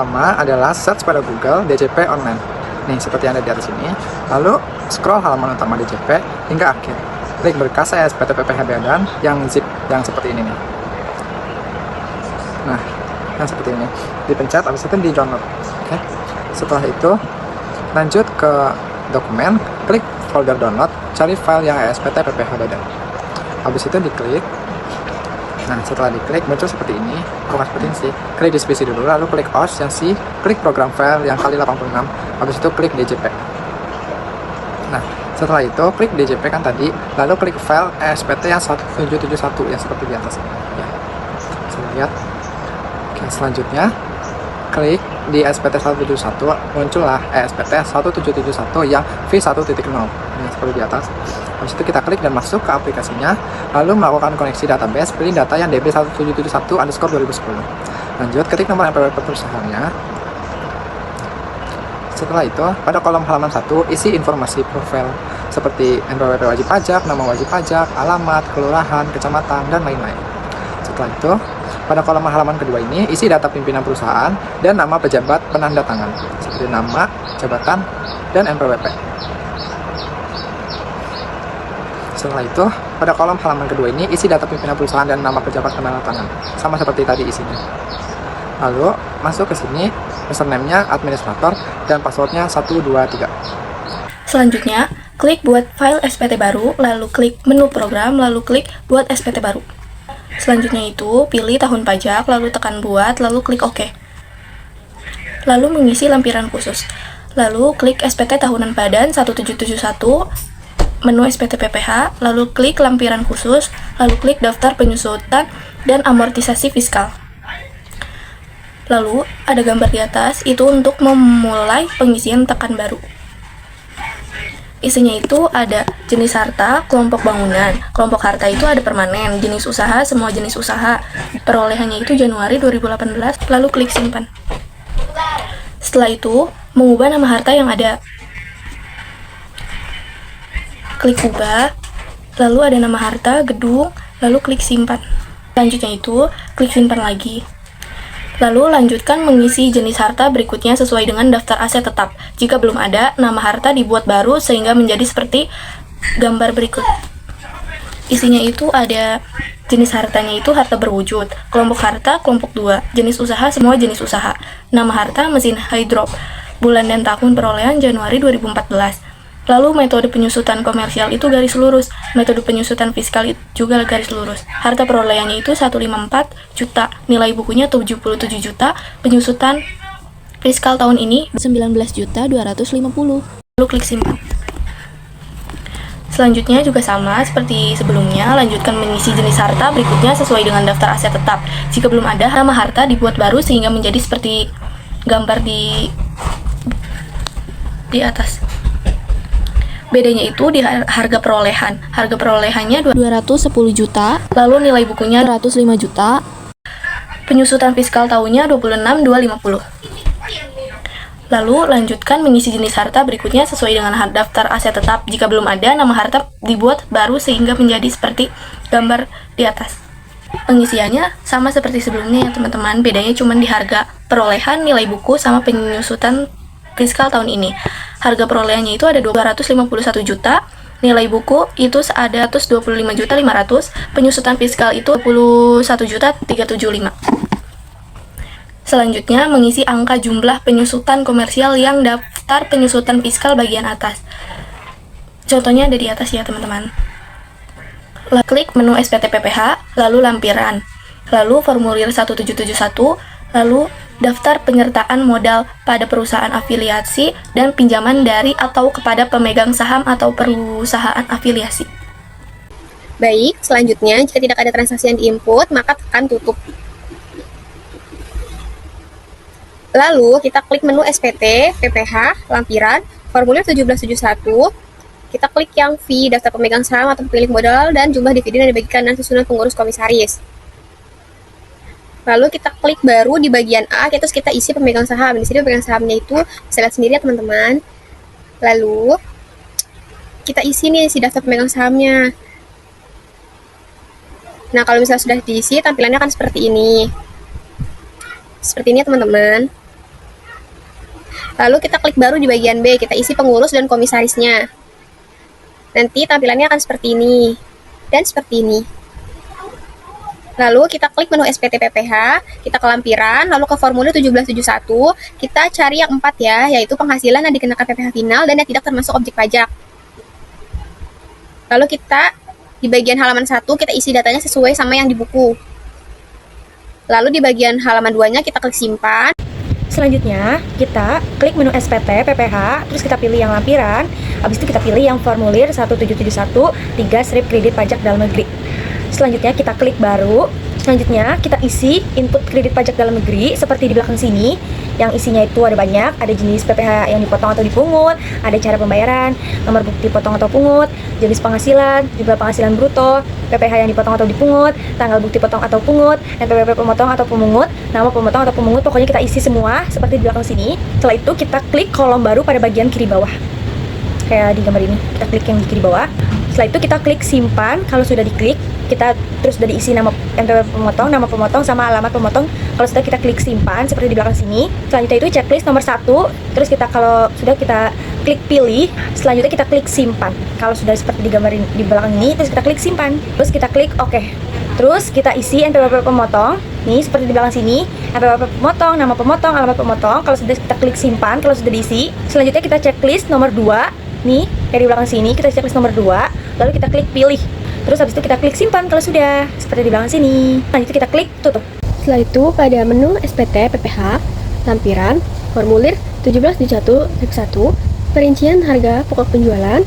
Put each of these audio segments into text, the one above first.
pertama adalah search pada Google DJP online. Nih, seperti yang ada di atas ini. Lalu scroll halaman utama DJP hingga akhir. Klik berkas SPT PPH Beadan yang zip yang seperti ini nih. Nah, yang seperti ini. Dipencet, habis itu di download. Oke. Setelah itu lanjut ke dokumen, klik folder download, cari file yang SPT PPH Beadan. Habis itu diklik. Nah, setelah diklik muncul seperti ini. Bukan seperti ini sih. Klik dispisi dulu, lalu klik OS yang C, klik program file yang kali 86. Habis itu klik DJP. Nah, setelah itu klik DJP kan tadi, lalu klik file SPT yang 1771 yang seperti di atas. Ya. Bisa lihat. Oke, selanjutnya klik di SPT 171, muncullah SPT 1771 yang V1.0. Ini seperti di atas. Habis itu kita klik dan masuk ke aplikasinya, lalu melakukan koneksi database, pilih data yang DB1771_2010. Lanjut, ketik nomor NPWP perusahaannya. Setelah itu, pada kolom halaman 1, isi informasi profil seperti NPWP wajib pajak, nama wajib pajak, alamat, kelurahan, kecamatan, dan lain-lain. Setelah itu, pada kolom halaman kedua ini, isi data pimpinan perusahaan dan nama pejabat penanda tangan, seperti nama, jabatan, dan NPWP. Setelah itu, pada kolom halaman kedua ini, isi data pimpinan perusahaan dan nama pejabat penanda tangan, sama seperti tadi isinya. Lalu, masuk ke sini, username-nya administrator, dan password-nya 123. Selanjutnya, klik buat file SPT baru, lalu klik menu program, lalu klik buat SPT baru. Selanjutnya itu, pilih tahun pajak, lalu tekan buat, lalu klik OK. Lalu mengisi lampiran khusus. Lalu klik SPT tahunan badan 1771, menu SPT PPH, lalu klik lampiran khusus, lalu klik daftar penyusutan dan amortisasi fiskal. Lalu, ada gambar di atas, itu untuk memulai pengisian tekan baru. Isinya itu ada jenis harta, kelompok bangunan. Kelompok harta itu ada permanen, jenis usaha, semua jenis usaha. Perolehannya itu Januari 2018, lalu klik simpan. Setelah itu, mengubah nama harta yang ada. Klik ubah, lalu ada nama harta, gedung, lalu klik simpan. Selanjutnya itu, klik simpan lagi. Lalu lanjutkan mengisi jenis harta berikutnya sesuai dengan daftar aset tetap. Jika belum ada, nama harta dibuat baru sehingga menjadi seperti gambar berikut. Isinya itu ada jenis hartanya itu harta berwujud, kelompok harta kelompok 2, jenis usaha semua jenis usaha, nama harta mesin hydrop, bulan dan tahun perolehan Januari 2014. Lalu metode penyusutan komersial itu garis lurus, metode penyusutan fiskal juga garis lurus. Harta perolehannya itu 154 juta, nilai bukunya 77 juta, penyusutan fiskal tahun ini 19.250. Lalu klik simpan. Selanjutnya juga sama seperti sebelumnya, lanjutkan mengisi jenis harta berikutnya sesuai dengan daftar aset tetap. Jika belum ada, nama harta dibuat baru sehingga menjadi seperti gambar di atas. Bedanya itu di harga perolehan. Harga perolehannya 210 juta, lalu nilai bukunya 105 juta. Penyusutan fiskal tahunnya 26.250. Lalu lanjutkan mengisi jenis harta berikutnya sesuai dengan daftar aset tetap. Jika belum ada, nama harta dibuat baru sehingga menjadi seperti gambar di atas. Pengisiannya sama seperti sebelumnya ya teman-teman, bedanya cuma di harga perolehan, nilai buku, sama penyusutan fiskal tahun ini. Harga perolehannya itu ada 251 juta, nilai buku itu ada 125.500.000, penyusutan fiskal itu 21.375. Selanjutnya mengisi angka jumlah penyusutan komersial yang daftar penyusutan fiskal bagian atas. Contohnya ada di atas ya teman-teman. Klik menu SPT PPH, lalu lampiran, lalu formulir 1771, lalu daftar penyertaan modal pada perusahaan afiliasi dan pinjaman dari atau kepada pemegang saham atau perusahaan afiliasi. Baik, selanjutnya jika tidak ada transaksi yang diinput, maka tekan tutup. Lalu kita klik menu SPT, PPH, lampiran, formulir 1771. Kita klik yang V, daftar pemegang saham atau pemilik modal, dan jumlah dividen yang dibagikan dan susunan pengurus komisaris. Lalu kita klik baru di bagian A, terus kita isi pemegang saham. Di sini pemegang sahamnya itu bisa lihat sendiri ya teman-teman. Lalu kita isi nih si daftar pemegang sahamnya. Nah, kalau misalnya sudah diisi, tampilannya akan seperti ini. Seperti ini ya teman-teman. Lalu kita klik baru di bagian B, kita isi pengurus dan komisarisnya. Nanti tampilannya akan seperti ini dan seperti ini. Lalu kita klik menu SPT PPH, kita ke lampiran, lalu ke formulir 1771, kita cari yang 4 ya, yaitu penghasilan yang dikenakan PPH final dan yang tidak termasuk objek pajak. Lalu kita di bagian halaman 1 kita isi datanya sesuai sama yang di buku. Lalu di bagian halaman 2-nya kita klik simpan. Selanjutnya, kita klik menu SPT, PPH, terus kita pilih yang lampiran, habis itu kita pilih yang formulir 1771, 3 strip kredit pajak dalam negeri. Selanjutnya, kita klik baru. Selanjutnya, kita isi input kredit pajak dalam negeri, seperti di belakang sini, yang isinya itu ada banyak, ada jenis PPH yang dipotong atau dipungut, ada cara pembayaran, nomor bukti potong atau pungut, jenis penghasilan, jumlah penghasilan bruto, PPH yang dipotong atau dipungut, tanggal bukti potong atau pungut, NPWP pemotong atau pemungut, nama pemotong atau pemungut, pokoknya kita isi semua seperti di belakang sini. Setelah itu kita klik kolom baru pada bagian kiri bawah. Kayak di gambar ini, kita klik yang di kiri bawah. Setelah itu kita klik simpan. Kalau sudah diklik, kita terus sudah diisi nama NPWP pemotong, nama pemotong, sama alamat pemotong. Kalau sudah kita klik simpan seperti di belakang sini. Selanjutnya itu checklist nomor 1. Terus kita kalau sudah kita klik pilih. Selanjutnya kita klik simpan. Kalau sudah seperti di gambar di belakang ini, terus kita klik simpan. Terus kita klik oke. Terus kita isi NPWP pemotong. Nih seperti di belakang sini, NPWP pemotong, nama pemotong, alamat pemotong. Kalau sudah kita klik simpan, kalau sudah diisi. Selanjutnya kita checklist nomor 2. Nih, kayak di belakang sini kita checklist nomor 2. Lalu kita klik pilih. Terus habis itu kita klik simpan kalau sudah seperti di belakang sini. Selanjutnya kita klik tutup. Setelah itu pada menu SPT PPH, lampiran, formulir 1771, perincian harga pokok penjualan,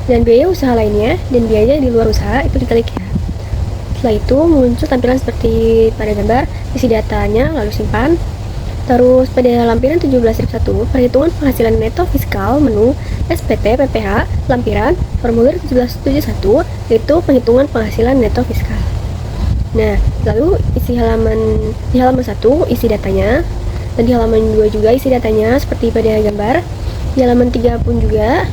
dan biaya usaha lainnya, dan biaya di luar usaha itu diklik ya. Setelah itu muncul tampilan seperti pada gambar, isi datanya, lalu simpan. Terus pada lampiran 17.1, perhitungan penghasilan neto fiskal, menu SPT PPH, lampiran, formulir 1771, yaitu penghitungan penghasilan neto fiskal. Nah, lalu di halaman 1 isi datanya, dan di halaman 2 juga isi datanya seperti pada gambar. Di halaman 3 pun juga,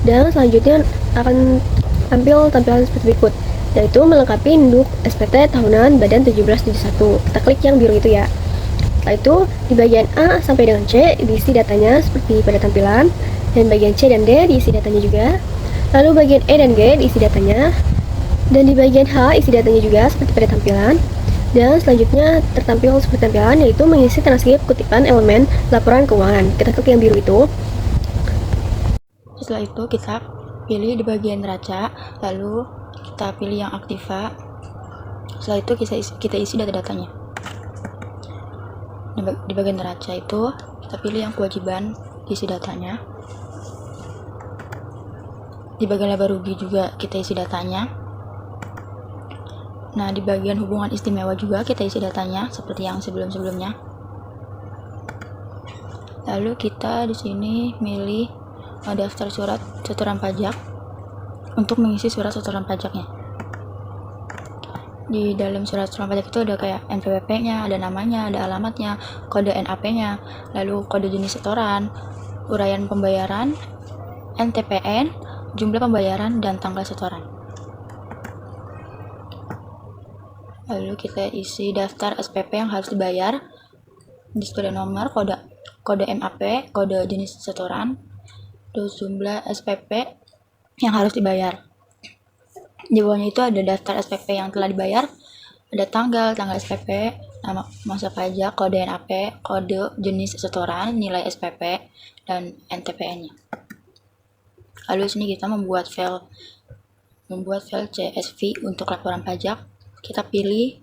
dan selanjutnya akan tampil tampilan seperti berikut, yaitu melengkapi induk SPT tahunan Badan 1771. Kita klik yang biru itu ya. Setelah itu di bagian A sampai dengan C diisi datanya seperti pada tampilan, dan bagian C dan D diisi datanya juga. Lalu bagian E dan G diisi datanya, dan di bagian H isi datanya juga seperti pada tampilan. Dan selanjutnya tertampil seperti tampilan, yaitu mengisi transkrip kutipan elemen laporan keuangan. Kita klik yang biru itu. Setelah itu kita pilih di bagian neraca, lalu kita pilih yang aktiva. Setelah itu kita isi data-datanya. Di bagian neraca itu kita pilih yang kewajiban, isi datanya. Di bagian laba rugi juga kita isi datanya. Nah, di bagian hubungan istimewa juga kita isi datanya seperti yang sebelum-sebelumnya. Lalu kita di sini milih daftar surat setoran pajak untuk mengisi surat setoran pajaknya. Di dalam surat setoran pajak itu ada kayak NPWP-nya, ada namanya, ada alamatnya, kode NAP-nya, lalu kode jenis setoran, uraian pembayaran, NTPN, jumlah pembayaran, dan tanggal setoran. Lalu kita isi daftar SPP yang harus dibayar, display nomor, kode MAP, kode jenis setoran, terus jumlah SPP yang harus dibayar. Di bawahnya itu ada daftar SPP yang telah dibayar, ada tanggal SPP, nama masa pajak, kode NAP, kode jenis setoran, nilai SPP, dan NTPN-nya. Lalu di sini kita membuat file CSV untuk laporan pajak. Kita pilih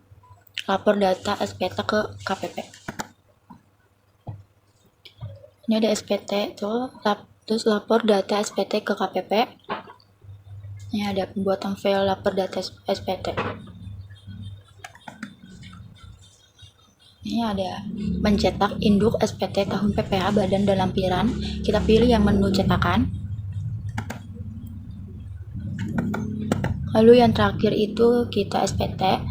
lapor data SPT ke KPP. Ini ada SPT tuh, terus lapor data SPT ke KPP. Ini ada pembuatan file lapor data SPT. Ini ada mencetak induk SPT tahun PPH badan dan lampiran. Kita pilih yang menu cetakan. Lalu yang terakhir itu kita SPT.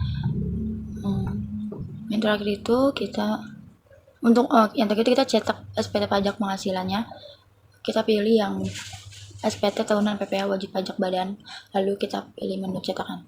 Yang terakhir itu kita yang terakhir itu kita cetak SPT pajak penghasilannya. Kita pilih yang SPT tahunan PPH wajib pajak badan, lalu kita pilih menu cetakan.